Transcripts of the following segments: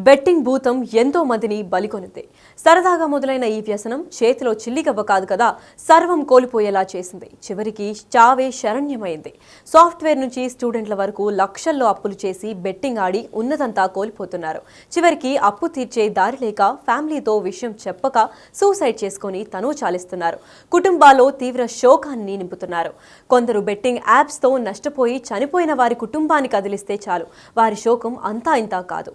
Betting భూతం ఎంతో మందిని బలికొనింది. సరదాగా మొదలైన ఈ వ్యసనం చేతిలో చిల్లిగవ్వ కాదు కదా, సర్వం కోల్పోయేలా చేసింది. చివరికి చావే శరణ్యమైంది. సాఫ్ట్వేర్ నుంచి స్టూడెంట్ల వరకు లక్షల్లో అప్పులు చేసి బెట్టింగ్ ఆడి ఉన్నదంతా కోల్పోతున్నారు. చివరికి అప్పు తీర్చే దారి లేక ఫ్యామిలీతో విషయం చెప్పక సూసైడ్ చేసుకుని తను చాలిస్తున్నారు. కుటుంబాల్లో తీవ్ర శోకాన్ని నింపుతున్నారు. కొందరు బెట్టింగ్ యాప్స్తో నష్టపోయి చనిపోయిన వారి కుటుంబాన్ని కదిలిస్తే చాలు, వారి శోకం అంతా ఇంతా కాదు.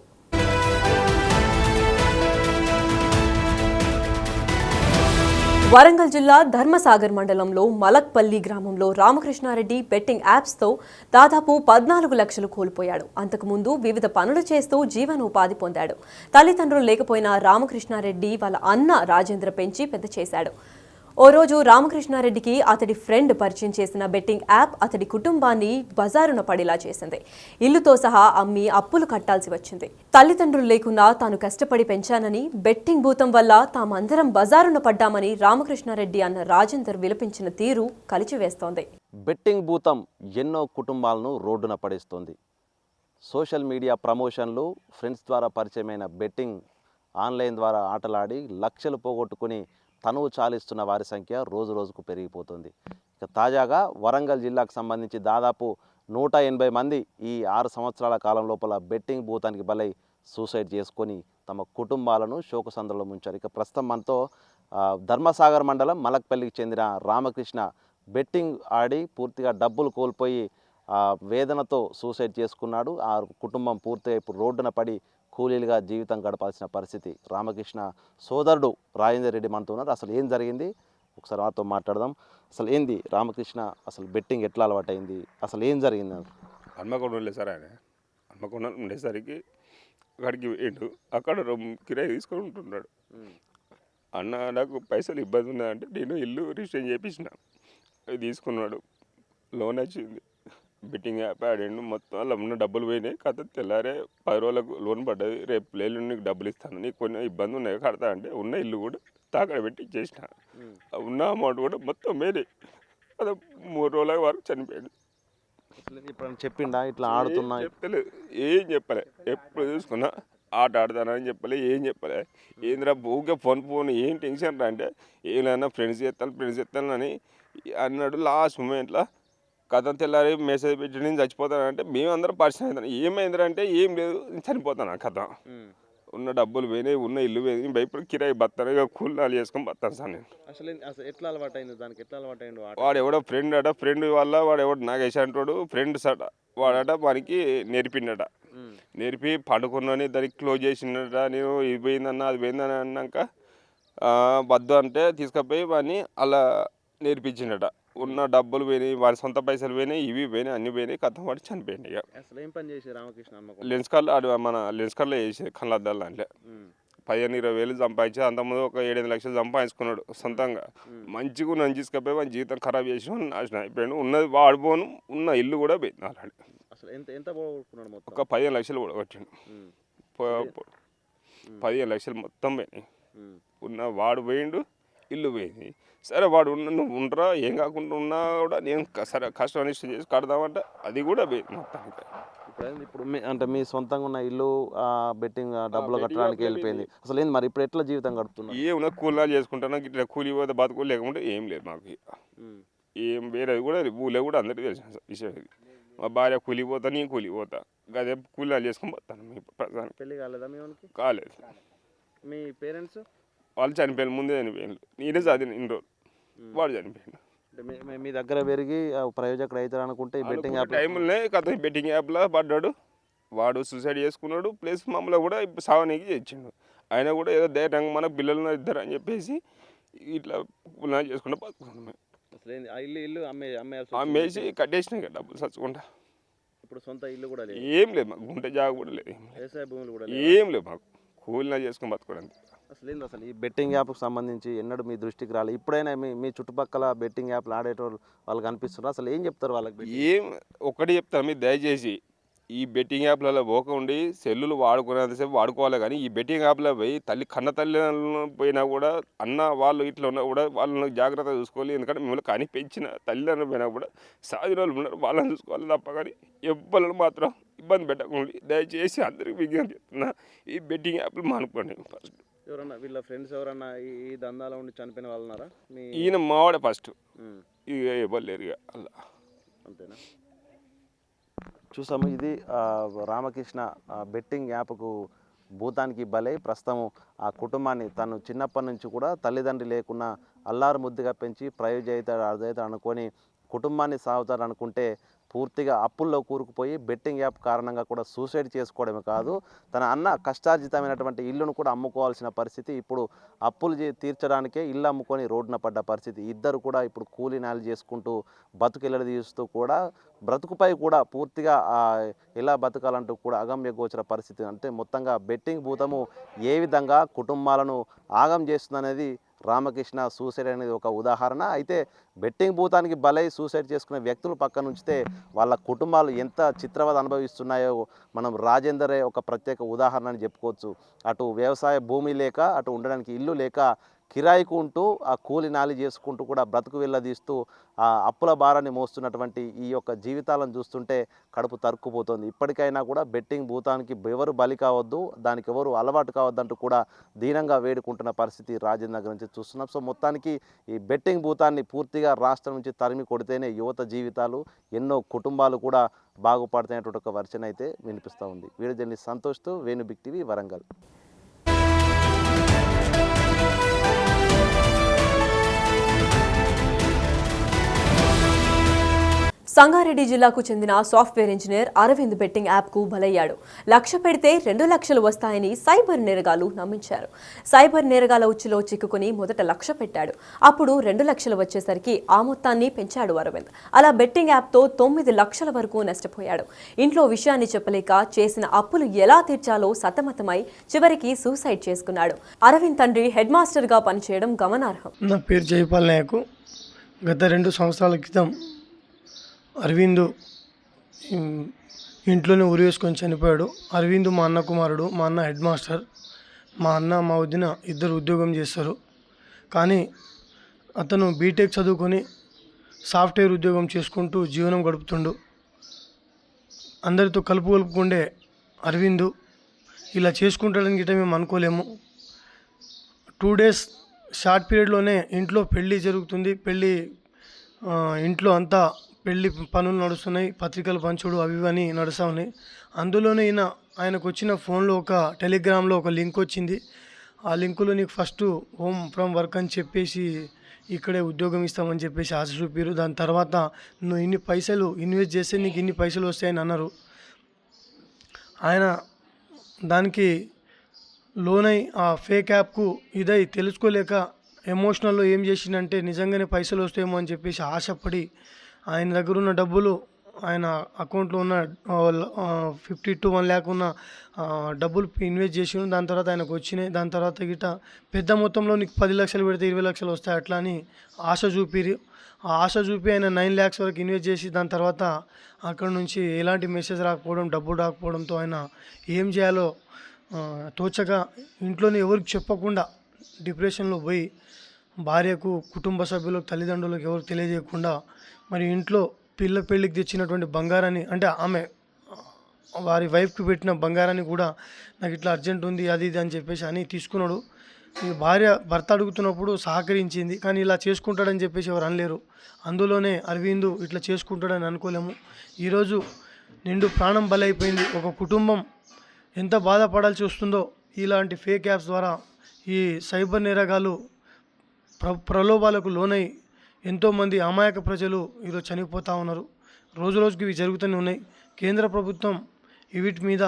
వరంగల్ జిల్లా ధర్మసాగర్ మండలంలో మలక్పల్లి గ్రామంలో రామకృష్ణారెడ్డి బెట్టింగ్ యాప్స్తో దాదాపు 14 లక్షలు కోల్పోయాడు. అంతకుముందు వివిధ పనులు చేస్తూ జీవనోపాధి పొందాడు. తల్లిదండ్రులు లేకపోయినా రామకృష్ణారెడ్డి వాళ్ళ అన్న రాజేంద్ర పెంచి పెద్ద చేశాడు. ఓ రోజు రామకృష్ణారెడ్డికి అతడి ఫ్రెండ్ పరిచయం చేసిన బెట్టింగ్ యాప్ అతడి కుటుంబాన్ని బజారున పడేలా చేసింది. ఇల్లుతో సహా అమ్మి అప్పులు కట్టాల్సి వచ్చింది. తల్లిదండ్రులు లేకున్నా తాను కష్టపడి పెంచానని, బెట్టింగ్ భూతం వల్ల తామందరం బజారున పడ్డామని రామకృష్ణారెడ్డి అన్న రాజేందర్ విలపించిన తీరు కలిచివేస్తోంది. బెట్టింగ్ భూతం ఎన్నో కుటుంబాలను రోడ్డున పడేస్తోంది. సోషల్ మీడియా ప్రమోషన్లు, ఫ్రెండ్స్ ద్వారా పరిచయమైన బెట్టింగ్, ఆన్లైన్ ద్వారా ఆటలాడి లక్షలు పోగొట్టుకుని తనువు చాలిస్తున్న వారి సంఖ్య రోజు రోజుకు పెరిగిపోతుంది. ఇక తాజాగా వరంగల్ జిల్లాకు సంబంధించి దాదాపు 180 మంది ఈ 6 సంవత్సరాల కాలం లోపల బెట్టింగ్ భూతానికి బలై సూసైడ్ చేసుకొని తమ కుటుంబాలను శోకసంద్రంలో ముంచారు. ఇక ప్రస్తుతం మనతో ధర్మసాగర్ మండలం మలక్పల్లికి చెందిన రామకృష్ణ బెట్టింగ్ ఆడి పూర్తిగా డబ్బులు కోల్పోయి వేదనతో సూసైడ్ చేసుకున్నాడు. ఆ కుటుంబం పూర్తిగా ఇప్పుడు రోడ్డున పడి కూలీలుగా జీవితం గడపాల్సిన పరిస్థితి. రామకృష్ణ సోదరుడు రాజేందర్ రెడ్డి మనతో ఉన్నారు. అసలు ఏం జరిగింది ఒకసారి వారితో మాట్లాడదాం. అసలు ఏంది రామకృష్ణ, అసలు బెట్టింగ్ ఎట్లా అలవాటైంది, అసలు ఏం జరిగింది? హన్మకొండ ఉండే సార్ ఆయన హన్మకొండ ఉండేసరికి అక్కడికి వేయండు. అక్కడ కిరాయి తీసుకొని ఉంటున్నాడు. అన్న నాకు పైసలు ఇబ్బంది ఉన్నదంటే నేను ఇల్లు రిజిస్ట్రేషన్ చేయించిన, అది తీసుకున్నాడు. లోన్ వచ్చింది, బెట్టింగ్ యాప్ ఆడిండు. మొత్తం అలా ఉన్న డబ్బులు పోయినాయి. కథ తెల్లారే 10 రోజులకు లోన్ పడ్డది. రేపు లేలు నీకు డబ్బులు ఇస్తాను, నీకు కొన్ని ఇబ్బంది ఉన్నాయి కడతా అంటే ఉన్న ఇల్లు కూడా తాకడ పెట్టి ఇచ్చేసిన. ఉన్న అమౌంట్ కూడా మొత్తం మేరే. అది 3 రోజుల వరకు చనిపోయాడు. ఇప్పుడు చెప్పిండా ఇట్లా ఆడుతున్నా? చెప్పలేదు, ఏం చెప్పలే. ఎప్పుడు చూసుకున్నా ఆట ఆడతానని చెప్పలే, ఏం చెప్పలే. ఏంద్రా ఊరికే ఫోన్ ఏం టెన్షన్ రా అంటే ఏమైనా ఫ్రెండ్స్ చేస్తాను అని అన్నాడు. లాస్ట్ మూమెంట్లో కథ తెల్లారి మెసేజ్ పెట్టి నేను చచ్చిపోతానంటే మేమందరం పరిచయం అవుతాను. ఏమైందిరా అంటే ఏం లేదు, చనిపోతాను. ఆ కథ ఉన్న డబ్బులు పోయినాయి, ఉన్న ఇల్లు పోయినాయి, భయపడి కిరాయి బతాను, ఇక కూలీనాలు చేసుకొని బతాను సార్ నేను. అసలు ఎట్లా అలవాటు అయింది దానికి? ఎట్లా అలవాటు అయింది? వాడు ఎవడో ఫ్రెండ్ అట, ఫ్రెండ్ వల్ల వాడు ఎవడు నాగేష్ అంటాడు ఫ్రెండ్స్ అట, వాడట వానికి నేర్పిండట. నేర్పి పండుకున్నాని దానికి క్లోజ్ చేసిండట. నేను ఇది పోయిందన్న అది పోయిందని అన్నాక వద్దు అంటే తీసుకుపోయి వాడిని అలా నేర్పించిండట. ఉన్న డబ్బులు పోయినాయి, వారి సొంత పైసలు పోయినాయి, ఇవి పోయినాయి, అన్ని పోయినాయి. కథం వాడు చనిపోయింది. ఇక అసలు ఏం పని చేసి రామకృష్ణ? లెన్స్ కార్లు మన లెన్స్ కార్లో చేసేది కళ్ళద్దాలు. అంటే 15-20 వేలు సంపాదించి అంతకుముందు ఒక 7-8 లక్షలు సంపాదించుకున్నాడు సొంతంగా. మంచిగా నన్ను తీసుకుపోయి వాడి జీవితం ఖరాబ్ చేసి నాశనం అయిపోయాడు. ఉన్నది వాడిపోను, ఉన్న ఇల్లు కూడా పోయింది అలాంటి. అసలు ఎంత పోగొట్టుకున్నాడు? ఒక 15 లక్షలు కూడా కొట్టిండు. 15 లక్షలు మొత్తం పోయినాయి. ఉన్న వాడు పోయిండు, ఇల్లు పోయింది. సరే వాడు నువ్వు ఉండరా, ఏం కాకుండా ఉన్నా కూడా నేను సరే కష్టం అనిష్టం చేసి కడదామంటే అది కూడా పోయింది మొత్తానికి. ఇప్పుడు అంటే మీ సొంతంగా ఉన్న ఇల్లు బెట్టింగ్ డబ్బులు కట్టడానికి వెళ్ళిపోయింది. అసలు ఏంది మరి ఇప్పుడు ఎట్లా జీవితం గడుపుతున్నా? ఏమన్నా కూలీలు చేసుకుంటాను, ఇట్లా కూలి పోతే బతుకు, లేకుంటే ఏం లేదు మాకు. ఏం వేరేది కూడా ఊళ్ళో కూడా అందరికీ తెలిసిన విషయం ఇది. మా భార్య కూలిపోతా, నేను కూలిపోతా, అదే కూలీలు చేసుకొని పోతాను. మీ ప్రధాని పెళ్ళి కాలేదా? మీ కాలేదు. మీ పేరెంట్స్ వాళ్ళు చనిపోయారు, ముందే చనిపోయారు. నేనే చదివిన ఇన్ని రోజులు, వాడు చనిపోయాడు. మీ దగ్గర పెరిగి ప్రయోజకుడు అవుతాడు అనుకుంటే ఈ బెట్టింగ్ యాప్ టైంలోనే కథ బెట్టింగ్ యాప్లో పడ్డాడు. వాడు సూసైడ్ చేసుకున్నాడు. ప్లస్ మమ్మల్ని కూడా సావనీకి చేయించిండు. ఆయన కూడా ఏదో ధైర్యంగా మన పిల్లలు ఇద్దరు అని చెప్పేసి ఇట్లా పునాది చేసుకుంటూ బతుకుతున్నాం. అమ్మేసి కట్టేసినాయి కదా డబ్బులు చచ్చుకుంటా. ఇప్పుడు సొంత ఇల్లు కూడా లేదు, ఏం లేదు మాకు, గుంట జాగ కూడా లేదు, వ్యవసాయ భూములు కూడా ఏం లేదు మాకు. కూలినా చేసుకుని బతుకోవడం. అసలు ఈ బెట్టింగ్ యాప్కి సంబంధించి ఎన్నడూ మీ దృష్టికి రాలేదు? ఇప్పుడైనా మీ చుట్టుపక్కల బెట్టింగ్ యాప్లు ఆడేటోళ్ళు వాళ్ళకి అనిపిస్తున్నారు, అసలు ఏం చెప్తారు వాళ్ళకి? ఏం ఒకటి చెప్తారు, మీరు దయచేసి ఈ బెట్టింగ్ యాప్లలో పోకండి. సెల్లులు వాడుకునేంతసేపు వాడుకోవాలి, కానీ ఈ బెట్టింగ్ యాప్లో పోయి కన్న తల్లిదండ్రులను పోయినా కూడా అన్న వాళ్ళు ఇట్లా ఉన్నా కూడా వాళ్ళని జాగ్రత్తగా చూసుకోవాలి. ఎందుకంటే మిమ్మల్ని కానీ పెంచిన తల్లిదండ్రులు పోయినా కూడా సాధిన వాళ్ళు ఉన్నారు, వాళ్ళని చూసుకోవాలి తప్ప కానీ ఎవ్వరు మాత్రం ఇబ్బంది పెట్టకండి. దయచేసి అందరికి విజ్ఞప్తి చేస్తున్నా, ఈ బెట్టింగ్ యాప్లు మానుకోండి. ఫస్ట్ ఎవరన్నా వీళ్ళ ఫ్రెండ్స్ ఎవరన్నా ఈ దందాలో ఉండి చనిపోయిన వాళ్ళు ఉన్నారా? ఈయన మావాడే ఫస్ట్, ఇక ఇవ్వలేరు ఇక అలా. అంతేనా? చూసాము, ఇది రామకృష్ణ బెట్టింగ్ యాప్కు భూతానికి బలై ప్రస్తుతం ఆ కుటుంబాన్ని తను చిన్నప్పటి నుంచి కూడా తల్లిదండ్రి లేకున్నా అల్లారు ముద్దుగా పెంచి ప్రయోజవుతాడు అదైతే అనుకొని కుటుంబాన్ని సాగుతాడు అనుకుంటే పూర్తిగా అప్పుల్లో కూరుకుపోయి బెట్టింగ్ యాప్ కారణంగా కూడా సూసైడ్ చేసుకోవడమే కాదు, తన అన్న కష్టార్జితమైనటువంటి ఇల్లును కూడా అమ్ముకోవాల్సిన పరిస్థితి. ఇప్పుడు అప్పులు తీర్చడానికే ఇల్లు అమ్ముకొని రోడ్డున పడ్డ పరిస్థితి. ఇద్దరు కూడా ఇప్పుడు కూలీనాలు చేసుకుంటూ బతుకిల్లలు తీస్తూ కూడా బ్రతుకుపై కూడా పూర్తిగా ఎలా బతకాలంటూ కూడా అగమ్య గోచర పరిస్థితి. అంటే మొత్తంగా బెట్టింగ్ భూతము ఏ విధంగా కుటుంబాలను ఆగం చేస్తుందనేది రామకృష్ణ సూసైడ్ అనేది ఒక ఉదాహరణ. అయితే బెట్టింగ్ భూతానికి బలై సూసైడ్ చేసుకునే వ్యక్తులు పక్కన ఉంచితే వాళ్ళ కుటుంబాలు ఎంత చిత్రవద అనుభవిస్తున్నాయో మనం రాజేందరే ఒక ప్రత్యేక ఉదాహరణ అని చెప్పుకోవచ్చు. అటు వ్యవసాయ భూమి లేక, అటు ఉండడానికి ఇల్లు లేక కిరాయికు ఉంటూ ఆ కూలి నాలి చేసుకుంటూ కూడా బ్రతుకు వెళ్ళదీస్తూ ఆ అప్పుల భారాన్ని మోస్తున్నటువంటి ఈ యొక్క జీవితాలను చూస్తుంటే కడుపు తరుక్కుపోతుంది. ఇప్పటికైనా కూడా బెట్టింగ్ భూతానికి ఎవరు బలి కావద్దు, దానికి ఎవరు అలవాటు కావద్దంటూ కూడా దీనంగా వేడుకుంటున్న పరిస్థితి రాజేంద్ర నగర్ నుంచి చూస్తున్నాం. సో మొత్తానికి ఈ బెట్టింగ్ భూతాన్ని పూర్తిగా రాష్ట్రం నుంచి తరిమి కొడితేనే యువత జీవితాలు, ఎన్నో కుటుంబాలు కూడా బాగుపడతాయనేటువంటి ఒక వర్చన అయితే వినిపిస్తూ ఉంది. వీడియో జర్నలిస్ట్ సంతోష్తో వేణు బిగ్ టీవీ వరంగల్. సంగారెడ్డి జిల్లాకు చెందిన సాఫ్ట్వేర్ ఇంజనీర్ అరవింద్ బెట్టింగ్ యాప్కు బలయ్యాడు. 1,00,000 పెడితే 2,00,000 వస్తాయని సైబర్ నేరగాళ్లు నమ్మించారు. సైబర్ నేరగాళ్ల ఉచ్చులో చిక్కుకుని మొదట 1,00,000 పెట్టాడు. అప్పుడు 2,00,000 వచ్చేసరికి ఆ మొత్తాన్ని పెంచాడు అరవింద్. అలా బెట్టింగ్ యాప్తో 9 లక్షల వరకు నష్టపోయాడు. ఇంట్లో విషయాన్ని చెప్పలేక చేసిన అప్పులు ఎలా తీర్చాలో సతమతమై చివరికి సూసైడ్ చేసుకున్నాడు. అరవింద్ తండ్రి హెడ్ మాస్టర్గా పనిచేయడం గమనార్హం. నా పేరు జైపాల్ నాయకు. గత 2 సంవత్సరాల క్రితం అరవింద్ ఇంట్లోనే ఉరి వేసుకొని చనిపోయాడు. అరవింద్ మా అన్న కుమారుడు. మా అన్న హెడ్ మాస్టర్. మా అన్న మా వదిన ఇద్దరు ఉద్యోగం చేస్తారు. కానీ అతను బీటెక్ చదువుకొని సాఫ్ట్వేర్ ఉద్యోగం చేసుకుంటూ జీవనం గడుపుతుండు. అందరితో కలుపుకుండే అరవింద్ ఇలా చేసుకుంటాడని గిట్ట మేము అనుకోలేము. 2 డేస్ షార్ట్ పీరియడ్లోనే ఇంట్లో పెళ్ళి జరుగుతుంది. ఇంట్లో అంతా పెళ్ళి పనులు నడుస్తున్నాయి, పత్రికలు పంచుడు అవి ఇవన్నీ నడుస్తూ ఉన్నాయి. అందులోనే ఆయనకు వచ్చిన ఫోన్లో ఒక టెలిగ్రామ్లో ఒక లింక్ వచ్చింది. ఆ లింకులో నీకు ఫస్ట్ హోమ్ ఫ్రమ్ వర్క్ అని చెప్పేసి ఇక్కడే ఉద్యోగం ఇస్తామని చెప్పేసి ఆశ చూపారు. దాని తర్వాత నువ్వు ఇన్ని పైసలు ఇన్వెస్ట్ చేస్తే నీకు ఇన్ని పైసలు వస్తాయని అన్నారు. ఆయన దానికి లోనై ఆ ఫేక్ యాప్కు ఇదై తెలుసుకోలేక ఎమోషనల్లో ఏం చేసిందంటే నిజంగానే పైసలు వస్తాయేమో అని చెప్పేసి ఆశపడి ఆయన దగ్గర ఉన్న డబ్బులు, ఆయన అకౌంట్లో ఉన్న 50 to 1 lakh ఉన్న డబ్బులు ఇన్వెస్ట్ చేసి దాని తర్వాత ఆయనకు వచ్చినాయి. దాని తర్వాత గిట్ట పెద్ద మొత్తంలో నీకు 10 లక్షలు పెడితే 20 లక్షలు వస్తాయి అట్లా అని ఆశ చూపిరి. ఆ ఆశ చూపి ఆయన 9 lakhs వరకు ఇన్వెస్ట్ చేసి దాని తర్వాత అక్కడ నుంచి ఎలాంటి మెసేజ్ రాకపోవడం, డబ్బులు రాకపోవడంతో ఆయన ఏం చేయాలో తోచక ఇంట్లోనే ఎవరికి చెప్పకుండా డిప్రెషన్లో పోయి భార్యకు, కుటుంబ సభ్యులకు, తల్లిదండ్రులకు ఎవరు తెలియజేయకుండా మరి ఇంట్లో పెళ్ళికి తెచ్చినటువంటి బంగారాన్ని, అంటే ఆమె వారి వైఫ్కి పెట్టిన బంగారాన్ని కూడా నాకు ఇట్లా అర్జెంట్ ఉంది అది ఇది అని చెప్పేసి అని తీసుకున్నాడు. ఈ భర్త అడుగుతున్నప్పుడు సహకరించింది. కానీ ఇలా చేసుకుంటాడని చెప్పేసి ఎవరు అనలేరు. అందులోనే అరవింద్ ఇట్లా చేసుకుంటాడని అనుకోలేము. ఈరోజు నిండు ప్రాణం బలైపోయింది. ఒక కుటుంబం ఎంత బాధపడాల్సి వస్తుందో ఇలాంటి ఫేక్ యాప్స్ ద్వారా ఈ సైబర్ నేరగాలు ప్రలోభాలకు లోనై ఎంతోమంది అమాయక ప్రజలు ఈరోజు చనిపోతూ ఉన్నారు. రోజు రోజుకి ఇవి జరుగుతూనే ఉన్నాయి. కేంద్ర ప్రభుత్వం వీటి మీద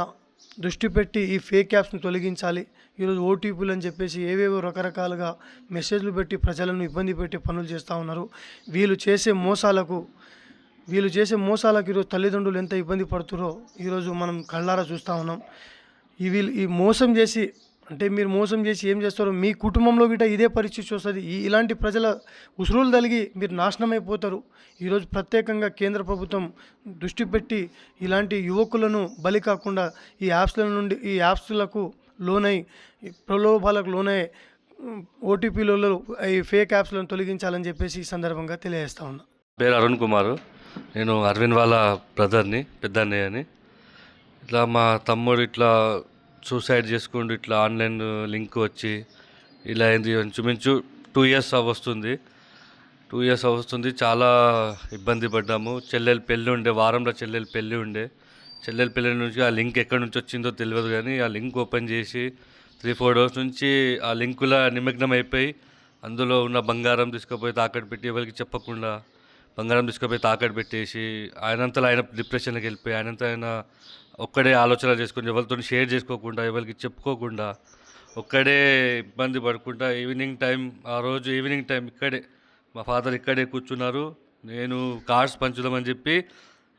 దృష్టి పెట్టి ఈ ఫేక్ యాప్స్ని తొలగించాలి. ఈరోజు ఓటీపీలు అని చెప్పేసి ఏవేవో రకరకాలుగా మెసేజ్లు పెట్టి ప్రజలను ఇబ్బంది పెట్టి పనులు చేస్తూ ఉన్నారు. వీళ్ళు చేసే మోసాలకు ఈరోజు తల్లిదండ్రులు ఎంత ఇబ్బంది పడుతున్నారో ఈరోజు మనం కళ్ళారా చూస్తూ ఉన్నాం. ఈ మోసం చేసి, అంటే మీరు మోసం చేసి ఏం చేస్తారో మీ కుటుంబంలో గిట్ట ఇదే పరిస్థితి వస్తుంది. ఇలాంటి ప్రజల ఉసురులు తలిగి మీరు నాశనం అయిపోతారు. ఈరోజు ప్రత్యేకంగా కేంద్ర ప్రభుత్వం దృష్టి పెట్టి ఇలాంటి యువకులను బలి కాకుండా ఈ యాప్స్లకు లోనై ప్రలోభాలకు లోనై ఓటీపీలలో ఈ ఫేక్ యాప్స్లను తొలగించాలని చెప్పేసి ఈ సందర్భంగా తెలియజేస్తా ఉన్నా. పేరు అరుణ్ కుమార్. నేను అరవింద్ వాళ్ళ బ్రదర్ని, పెద్ద అన్నయ్యని. ఇట్లా మా తమ్ముడు ఇట్లా సూసైడ్ చేసుకుంటూ ఇట్లా ఆన్లైన్ లింక్ వచ్చి ఇలా అయింది. ఇంచుమించు 2 years వస్తుంది. 2 years వస్తుంది. చాలా ఇబ్బంది పడ్డాము. చెల్లెలు పెళ్ళి ఉండే, వారంలో చెల్లెలు పెళ్ళి ఉండే. చెల్లెలు పెళ్ళి నుంచి ఆ లింక్ ఎక్కడి నుంచి వచ్చిందో తెలియదు, కానీ ఆ లింక్ ఓపెన్ చేసి 3-4 days నుంచి ఆ లింకులో నిమగ్నం అయిపోయి అందులో ఉన్న బంగారం తీసుకుపోయి తాకట్టు పెట్టి ఎవరికి చెప్పకుండా బంగారం తీసుకుపోయి తాకట్టు పెట్టేసి ఆయనంతలో ఆయన డిప్రెషన్కి వెళ్ళిపోయి ఆయనంతా ఆయన ఒక్కడే ఆలోచన చేసుకొని ఎవరితో షేర్ చేసుకోకుండా ఎవరికి చెప్పుకోకుండా ఒక్కడే ఇబ్బంది పడకుండా ఆ రోజు ఈవినింగ్ టైం ఇక్కడే మా ఫాదర్ ఇక్కడే కూర్చున్నారు. నేను కార్డ్స్ పంచుదామని చెప్పి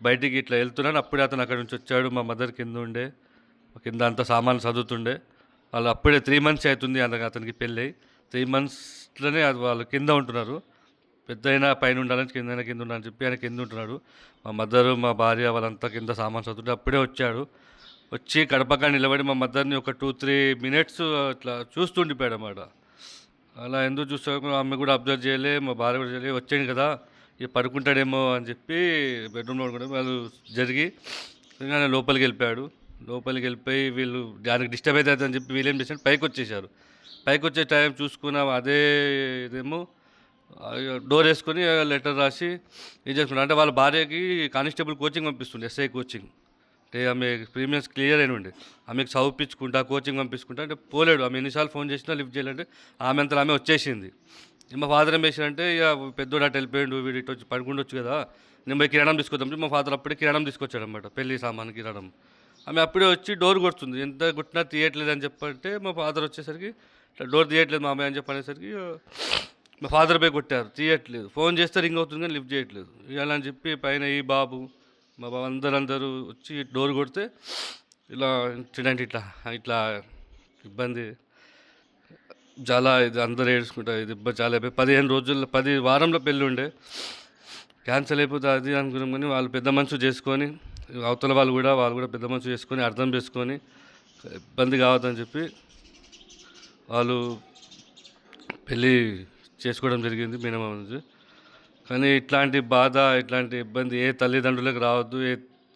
బయటికి ఇట్లా వెళ్తున్నాను. అప్పుడే అతను అక్కడి నుంచి వచ్చాడు. మా మదర్ కింద ఉండే, కింద అంతా సామాన్లు చదువుతుండే. వాళ్ళు అప్పుడే 3 months అవుతుంది అతనికి పెళ్ళి. 3 monthsలోనే వాళ్ళు కింద ఉంటున్నారు. పెద్ద అయినా పైన ఉండాలని కింద ఉండాలని చెప్పి ఆయన కింద ఉంటున్నాడు. మా మదరు మా భార్య వాళ్ళంతా కింద సామాన్ చదువుతుంటే అప్పుడే వచ్చాడు. వచ్చి కడపగా నిలబడి మా మదర్ని ఒక 2-3 minutes ఇట్లా చూస్తుండిపోయాడు అన్నమాట. అలా ఎందుకు చూస్తాను, ఆమె కూడా అబ్జర్వ్ చేయలే, మా భార్య కూడా చేయలే. వచ్చాడు కదా ఇక పడుకుంటాడేమో అని చెప్పి బెడ్రూమ్లో పడుకుంటే వాళ్ళు జరిగి ఆయన లోపలికి వెళ్ళిపోయాడు. లోపలికి వెళ్ళిపోయి వీళ్ళు దానికి డిస్టర్బ్ అవుతుంది అని చెప్పి వీళ్ళు ఏం చేశారు, పైకి వచ్చేసారు. పైకి వచ్చే టైం చూసుకున్నాం, అదే ఇదేమో డోర్ వేసుకొని లెటర్ రాసి ఏం చేసుకున్నారు అంటే వాళ్ళ భార్యకి కానిస్టేబుల్ కోచింగ్ పంపిస్తుండే, ఎస్ఐ కోచింగ్. అంటే ఆమె ప్రీమియర్స్ క్లియర్ అయిన ఉండే, ఆమెకు చదివించుకుంటా కోచింగ్ పంపించుకుంటా అంటే పోలేడు. ఆమె ఎన్నిసార్లు ఫోన్ చేసినా లిఫ్ట్ చేయాలంటే ఆమె అంతా ఆమె వచ్చేసింది. మా ఫాదర్ ఏం చేశారంటే ఇక పెద్దోడు అటు వెళ్ళిపోయాడు, వీడు ఇటు వచ్చి పడుకుండొచ్చు కదా, నేను పోయి కిరాణం తీసుకొద్దాం. మా ఫాదర్ అప్పుడే కిరాణం తీసుకొచ్చాడు అనమాట, పెళ్లి సామాన్ కిరాణం. ఆమె అప్పుడే వచ్చి డోర్ కొడుతుంది, ఎంత కొట్టినా తీయట్లేదు అని చెప్పంటే మా ఫాదర్ వచ్చేసరికి ఇట్లా డోర్ తీయట్లేదు మా అమ్మాయి అని చెప్పనేసరికి మా ఫాదర్ పోయి కొట్టారు, తీయట్లేదు. ఫోన్ చేస్తే రింగ్ అవుతుంది కానీ లిఫ్ట్ చేయట్లేదు. ఇలా అని చెప్పి పైన ఈ బాబు మా బాబు అందరూ వచ్చి డోర్ కొడితే ఇలా ఇన్సిడెంట్ ఇట్లా ఇబ్బంది చాలా, ఇది అందరూ ఏడ్చుకుంటారు. ఇది చాలా 15 రోజుల్లో 10 వారంలో పెళ్ళి ఉండే, క్యాన్సిల్ అయిపోతే అది అనుకున్నాం. కానీ వాళ్ళు పెద్ద మనసు చేసుకొని అవతల వాళ్ళు కూడా పెద్ద మనసు చేసుకొని అర్థం చేసుకొని ఇబ్బంది కావద్దని చెప్పి వాళ్ళు పెళ్ళి చేసుకోవడం జరిగింది మినిమం నుంచి. కానీ ఇట్లాంటి బాధ ఇట్లాంటి ఇబ్బంది ఏ తల్లిదండ్రులకు రావద్దు.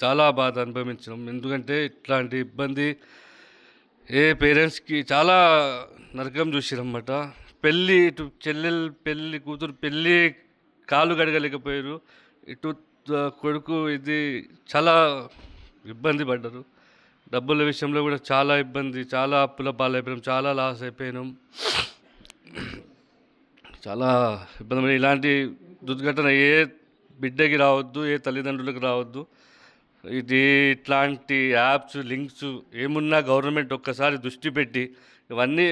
చాలా బాధ అనుభవించినాం. ఎందుకంటే ఇట్లాంటి ఇబ్బంది ఏ పేరెంట్స్కి చాలా నరకం చూసిరన్నమాట. పెళ్ళి ఇటు చెల్లెలు పెళ్ళి కూతురు పెళ్ళి కాలు గడగలేకపోయారు, ఇటు కొడుకు ఇది చాలా ఇబ్బంది పడ్డారు. డబ్బుల విషయంలో కూడా చాలా ఇబ్బంది, చాలా అప్పుల పాలైపోయినాం, చాలా లాస్ అయిపోయినాం, చాలా ఇబ్బంది. ఇలాంటి దుర్ఘటన ఏ బిడ్డకి రావద్దు, ఏ తల్లిదండ్రులకు రావద్దు. ఇట్లాంటి యాప్స్ లింక్స్ ఏమున్నా గవర్నమెంట్ ఒక్కసారి దృష్టి పెట్టి ఇవన్నీ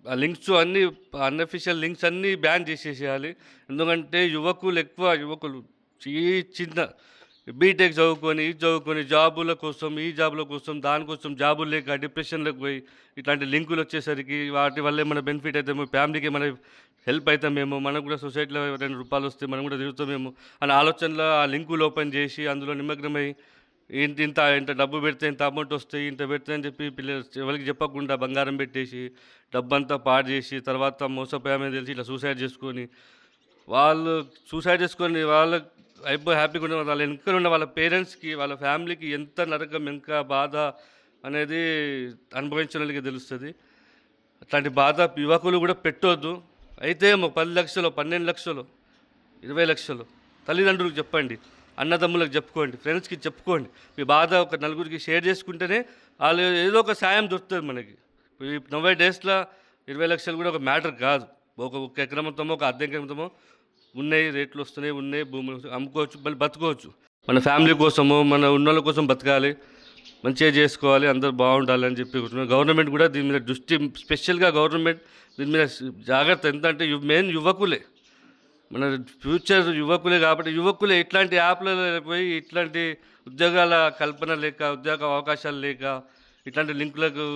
లింక్స్ అన్నీ అన్అఫీషియల్ లింక్స్ అన్నీ బ్యాన్ చేసేసేయాలి. ఎందుకంటే యువకులు చిన్న బీటెక్ చదువుకొని జాబుల కోసం దానికోసం జాబులు లేక డిప్రెషన్లోకి పోయి ఇట్లాంటి లింకులు వచ్చేసరికి వాటి వల్ల ఏమైనా బెనిఫిట్ అవుతామో, ఫ్యామిలీకి ఏమైనా హెల్ప్ అవుతామేమో, మనకు కూడా సొసైటీలో 2 రూపాయలు వస్తే మనం కూడా తిరుగుతామేమో అనే ఆలోచనలో ఆ లింకులు ఓపెన్ చేసి అందులో నిమగ్నమై ఇంత డబ్బు పెడితే ఇంత అమౌంట్ వస్తాయి, ఇంత పెడితే అని చెప్పి పిల్లలు ఎవరికి చెప్పకుండా బంగారం పెట్టేసి డబ్బంతా పాడు చేసి తర్వాత మోసపోయామని తెలిసి ఇట్లా సూసైడ్ చేసుకొని వాళ్ళు హ్యాపీగా ఉండే వాళ్ళ వెనక ఉన్న వాళ్ళ పేరెంట్స్కి వాళ్ళ ఫ్యామిలీకి ఎంత నరకం ఎంత బాధ అనేది అనుభవించిన వాళ్ళకి తెలుస్తుంది. అట్లాంటి బాధ యువకులు కూడా పెట్టొద్దు. అయితే 10 లక్షలు 12 లక్షలు 20 లక్షలు తల్లిదండ్రులకు చెప్పండి, అన్నదమ్ములకు చెప్పుకోండి, ఫ్రెండ్స్కి చెప్పుకోండి. మీ బాధ ఒక నలుగురికి షేర్ చేసుకుంటేనే వాళ్ళు ఏదో ఒక సాయం దొరుకుతుంది మనకి. ఈ 90 డేస్లో 20 లక్షలు కూడా ఒక మ్యాటర్ కాదు. ఒక ఎకరంతమో ఒక అర్ధ ఎకరంతమో ఉన్నాయి, రేట్లు ఉన్నాయి, భూములు అమ్ముకోవచ్చు, మళ్ళీ బతుకోవచ్చు. మన ఫ్యామిలీ కోసము మన ఉన్నోళ్ళ కోసం బతకాలి, మంచిగా చేసుకోవాలి, అందరూ బాగుండాలి అని చెప్పి గవర్నమెంట్ కూడా దీని మీద దృష్టి, స్పెషల్గా గవర్నమెంట్ దీని మీద జాగ్రత్త. ఎందుకంటే మెయిన్ యువకులే, మన ఫ్యూచర్ యువకులే. కాబట్టి యువకులే ఇట్లాంటి యాప్లలో పోయి ఇట్లాంటి ఉద్యోగాల కల్పన లేక, ఉద్యోగ అవకాశాలు లేక, ఇట్లాంటి లింకులకు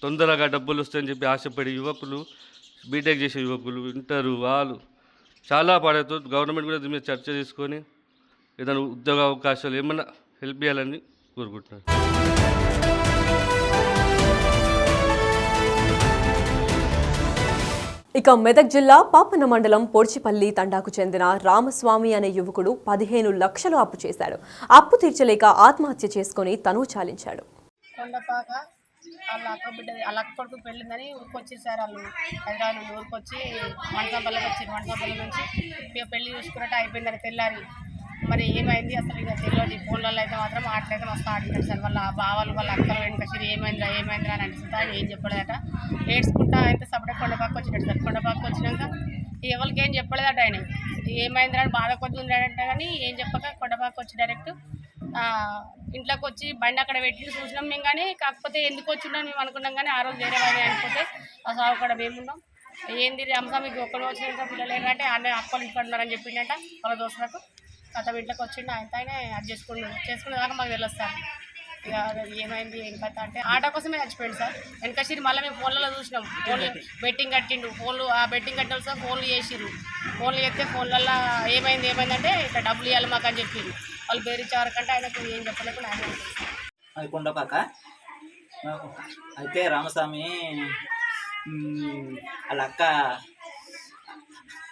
తొందరగా డబ్బులు వస్తాయని చెప్పి ఆశపడి యువకులు, బీటెక్ చేసే యువకులు వింటారు, వాళ్ళు చాలా పాడవుతుంది. గవర్నమెంట్ కూడా దీని మీద చర్చ తీసుకొని ఏదైనా ఉద్యోగ అవకాశాలు ఏమన్నా హెల్ప్ చేయాలని కోరుకుంటున్నాను. ఇక మెదక్ జిల్లా పాపన్న మండలం పొడిచిపల్లి తండాకు చెందిన రామస్వామి అనే యువకుడు 15 లక్షలు అప్పు చేశాడు. అప్పు తీర్చలేక ఆత్మహత్య చేసుకుని తనువు చాలించాడు. కొండపాక వాళ్ళ అక్క బిడ్డ వాళ్ళ అక్క కొడుకు పెళ్ళిందని ఊరికొచ్చారు సార్. వాళ్ళు హైదరాబాద్ నుండి ఊరికొచ్చి మణికంపల్లికి వచ్చారు. మణికంపల్లి నుంచి ఇక పెళ్లి చూసుకున్నట్టు అయిపోయిందని తెల్లారి. మరి ఏమైంది అసలు ఇక తెలియదు. ఫోన్లలో అయితే మాత్రం మాట్లాడితే మస్తు ఆడినారు సార్. వాళ్ళ బావలు వాళ్ళ అక్కలు వెనకసి ఏమైందిరా ఏమైందిరా అని అనిపిస్తా ఏం చెప్పలేదట. ఏడ్చుకుంటా అయితే సపరేట్ కొండపాక వచ్చినట్టు సార్. కొండపాక వచ్చినాక ఎవరికి ఏం చెప్పలేదట. ఆయన ఏమైందిరా అని బాధ కొద్ది ఉన్నాడంట కానీ ఏం చెప్పక కొండపాక వచ్చి డైరెక్ట్ ఇంట్లోకి వచ్చి బండి అక్కడ పెట్టి చూసినాం మేము. కానీ కాకపోతే ఎందుకు వచ్చిందో మేము అనుకున్నాం. కానీ ఆ రోజు వేరే వాడిని అనిపోతే ఆ సాగు అక్కడ మేమున్నాం. ఏంది రంజా మీకు ఒక్కరు వచ్చినాక పిల్లలు ఏంటంటే ఆయన అక్కలు ఇంట్లో ఉన్నారని చెప్పిండట వాళ్ళ దోస్తులకు. కథ ఇంట్లోకి వచ్చిండు. ఆయన అది చేసుకునేదాకా మాకు తెలుస్తాం. ఇక ఏమైంది ఏం కథ అంటే ఆటో కోసమే చచ్చిపోయింది సార్. వెనకసిరి మళ్ళీ మేము ఫోన్లలో చూసినాం. ఫోన్లు బెట్టింగ్ కట్టిండు. ఫోన్లు ఆ బెట్టింగ్ కట్టిన సార్ ఫోన్లు చేసిర్రు. ఫోన్లు చేస్తే ఫోన్లలో ఏమైందంటే ఇట్లా డబ్బులు ఇవ్వాలి మాకు అని చెప్పిండు. వాళ్ళు బేరిచ్చేవారకంటే ఆయనకు ఏం చెప్పలేకుండా ఆయన అది కొండపాక. అయితే రామస్వామి వాళ్ళ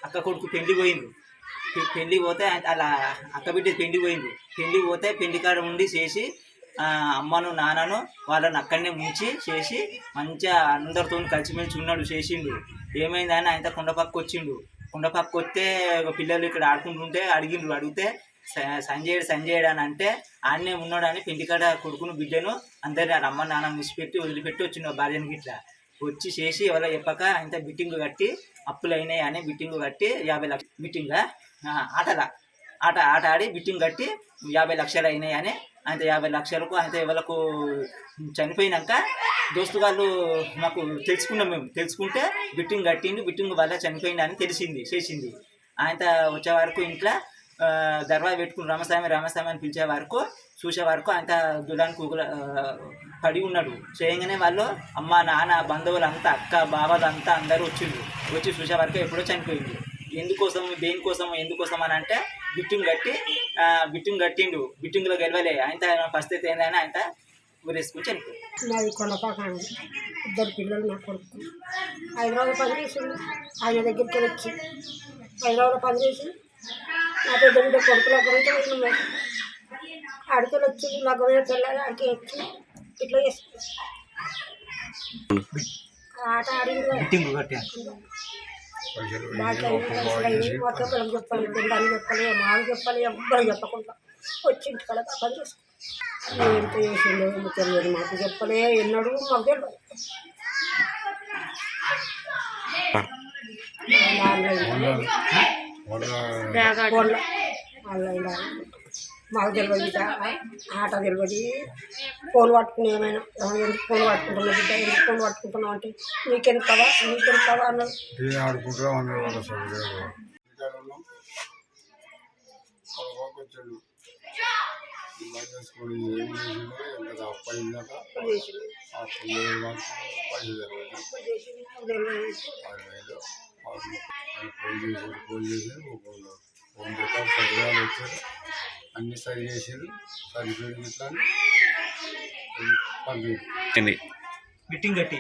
అక్క కొడుకు పెళ్లి పోయిండు. పెళ్లి పోతే అలా అక్క బిడ్డ పెళ్లి పోయిండు. పెళ్లి పోతే పెళ్లి కాడ ఉండి చేసి అమ్మను నాన్నను వాళ్ళని అక్కడనే ముంచి చేసి మంచిగా అందరితో కలిసిమెలిసి ఉన్నాడు చేసిండు. ఏమైందని ఆయన కొండపక్కకు వచ్చిండు. కొండపక్కకు వస్తే పిల్లలు ఇక్కడ ఆడుకుంటుంటే అడిగితే సంజయ్ అని అంటే ఆడనే ఉన్నాడు అని పెళ్లికాడ కొడుకును బిడ్డను అందరినీ అమ్మ నాన్న వదిలిపెట్టి వచ్చిండు. భార్యను గిట్లా వచ్చి చేసి ఎవరో చెప్పక ఆయన బిట్టింగ్ కట్టి అప్పులు అయినాయి అని బిట్టింగ్ కట్టి 50 లక్షలు బిట్టింగ్ ఆట ఆడి బిట్టింగ్ కట్టి 50 లక్షలు అయినాయి అని ఆయన 50 లక్షలకు ఆయన ఎవరికి చనిపోయినాక దోస్తు వాళ్ళు మాకు తెలుసుకున్నాం. మేము తెలుసుకుంటే బిట్టింగ్ కట్టిండు. బిట్టింగ్ వల్ల చనిపోయింది అని చేసింది. ఆయన వచ్చే వరకు ఇంట్లో దర్వా పెట్టుకుని రామస్వామి అని పిలిచే వరకు చూసే వరకు ఆయన దులానికి పడి ఉన్నాడు. చేయగానే వాళ్ళు అమ్మ నాన్న బంధువులు అంతా అక్క బావలు అంతా అందరూ వచ్చి చూసే వరకు ఎప్పుడో చనిపోయింది. ఎందుకోసం అని అంటే బిట్టింగ్ కట్టిండు. బిట్టింగ్లో గెలవలే. ఆయన పరిస్థితి ఏందని ఆయన ఊరేసుకుని చనిపోయింది. నాది కొండపాక అండి. 2 పిల్లలు నా కొడుకు హైదరాబాద్ పని చేసిండు. ఆయన దగ్గరికి వచ్చి హైదరాబాద్ పని చేసి నా పెద్ద బిడ్డ కొడుకుల గురించి వచ్చినాం. అడికి వచ్చి నా గొడవ తెల్లాలి అడికి వచ్చి ఇట్లా చేస్తుంది. ఆట ఆడింది చెప్పాలి చెప్పాలి పిల్లలు చెప్పాలి మాకు చెప్పాలి ఎవ్వరు చెప్పకుండా వచ్చి ఇంటికాడ పని చేసుకుంటాం. ఎంత చేసిందో తెలియదు. మాకు చెప్పలే ఎన్నడూ మాకు తెలియదు. ఆన్లైన్ మాకు తెలియదు. ఆట తెలియదు. ఫోన్ పట్టుకుని ఏమైనా ఎందుకు ఫోన్ పట్టుకుంటున్నావు బిడ్డ ఎందుకు ఫోన్ పట్టుకుంటున్నావు అంటే నీకెందుకు కదా అన్నది. అన్ని సరి చేసారు. సరిపోయింది ఇట్లా బిట్టింగ్ కట్టి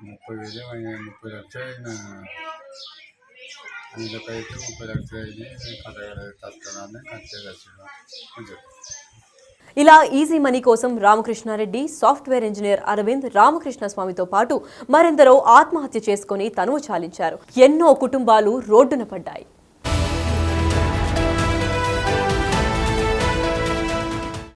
30,000 అయినా 30 లక్షలు అయినా అందుకైతే 30 లక్షలు అయింది. కట్టడాన్ని కట్టేది. ఇలా ఈజీ మనీ కోసం రామకృష్ణారెడ్డి, సాఫ్ట్వేర్ ఇంజనీర్ అరవింద్, రామకృష్ణ స్వామితో పాటు మరెందరో ఆత్మహత్య చేసుకుని తనువు చాలించారు. ఎన్నో కుటుంబాలు రోడ్డున పడ్డాయి.